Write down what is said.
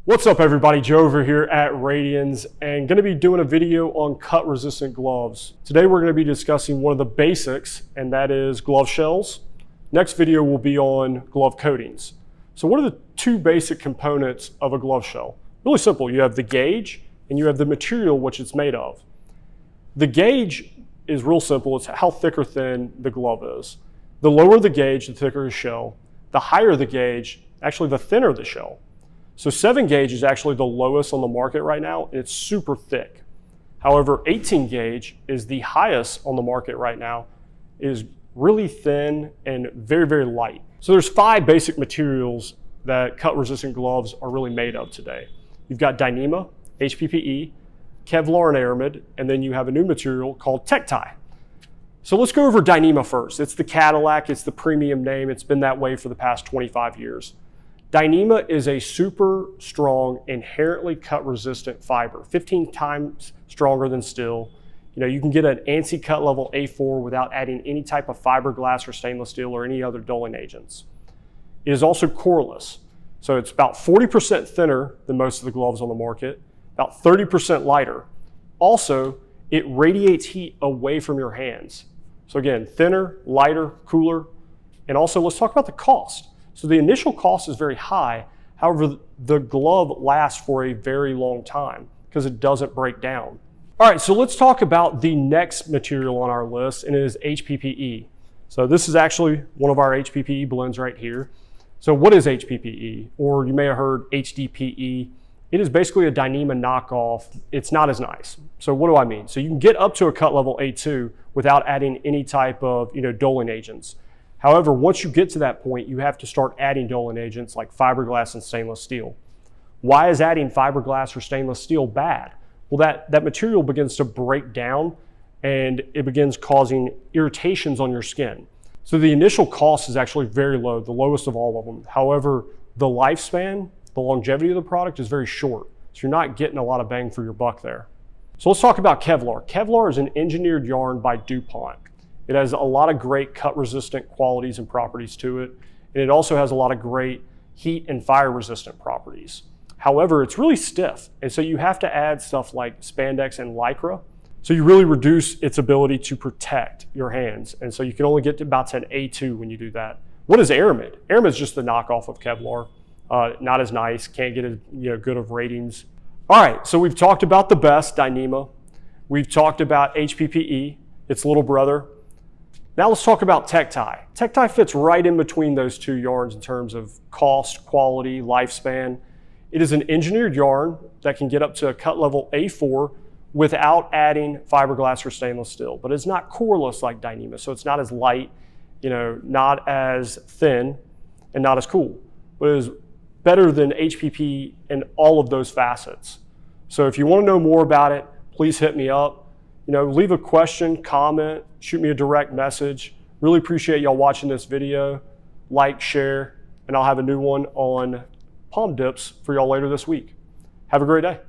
What's up everybody, Joe over here at Radians, and going to be doing a video on cut resistant gloves. Today we're going to be discussing one of the basics, and that is glove shells. Next video will be on glove coatings. So what are the two basic components of a glove shell? Really simple. You have the gauge and you have the material which it's made of. The gauge is real simple. It's how thick or thin the glove is. The lower the gauge, the thicker the shell. The higher the gauge, actually the thinner the shell. So 7 gauge is actually the lowest on the market right now, and it's super thick. However, 18 gauge is the highest on the market right now. It is really thin and very, very light. So there's 5 basic materials that cut resistant gloves are really made of today. You've got dyneema, HPPE, Kevlar and aramid, and then you have a new material called Tecti. So let's go over dyneema first. It's the Cadillac, it's the premium name. It's been that way for the past 25 years. Dyneema is a super strong, inherently cut resistant fiber, 15 times stronger than steel. You know, you can get an ANSI cut level A4 without adding any type of fiberglass or stainless steel or any other dulling agents. It is also coreless. So it's about 40% thinner than most of the gloves on the market, about 30% lighter. Also, it radiates heat away from your hands. So again, thinner, lighter, cooler. And also let's talk about the cost. So the initial cost is very high. However, the glove lasts for a very long time because it doesn't break down. All right, so let's talk about the next material on our list, and it is HPPE. So this is actually one of our HPPE blends right here. So what is HPPE? Or you may have heard HDPE. It is basically a dyneema knockoff. It's not as nice. So what do I mean? So you can get up to a cut level A2 without adding any type of dulling agents. However, once you get to that point, you have to start adding dulling agents like fiberglass and stainless steel. Why is adding fiberglass or stainless steel bad? Well, that material begins to break down and it begins causing irritations on your skin. So the initial cost is actually very low, the lowest of all of them. However, the lifespan, the longevity of the product is very short. So you're not getting a lot of bang for your buck there. So let's talk about Kevlar. Kevlar is an engineered yarn by DuPont. It has a lot of great cut resistant qualities and properties to it. And it also has a lot of great heat and fire resistant properties. However, it's really stiff. And so you have to add stuff like spandex and lycra. So you really reduce its ability to protect your hands. And so you can only get to about an A2 when you do that. What is aramid? Aramid is just the knockoff of Kevlar. Not as nice, can't get as good of ratings. All right, so we've talked about the best, dyneema. We've talked about HPPE, its little brother. Now let's talk about Tecti. Tecti fits right in between those two yarns in terms of cost, quality, lifespan. It is an engineered yarn that can get up to a cut level A4 without adding fiberglass or stainless steel, but it's not coreless like dyneema, so it's not as light, not as thin, and not as cool, but it is better than HPP in all of those facets. So if you want to know more about it, please hit me up. Leave a question, comment, shoot me a direct message. Really appreciate y'all watching this video. Like, share, and I'll have a new one on palm dips for y'all later this week. Have a great day.